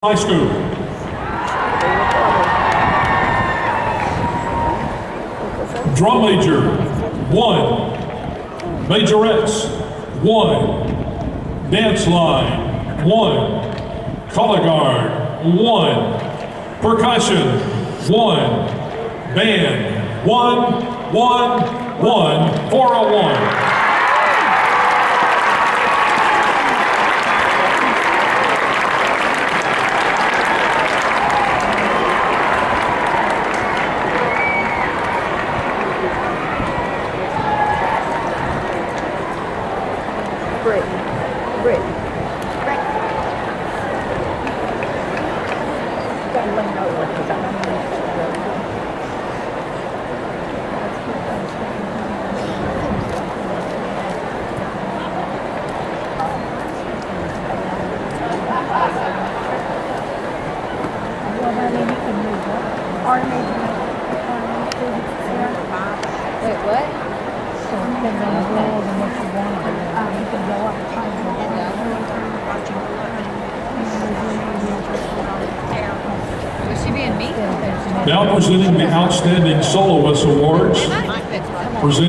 High School. Drum major, 1. Majorettes, 1. Dance line, 1. Color guard, 1. Percussion, 1. Band, 1, 1, 1, 401. Britt. Wait, what? So it depends on the rules and what you want to do. You can go up time. Was she being me? Now presenting the Outstanding Soloist Awards. Present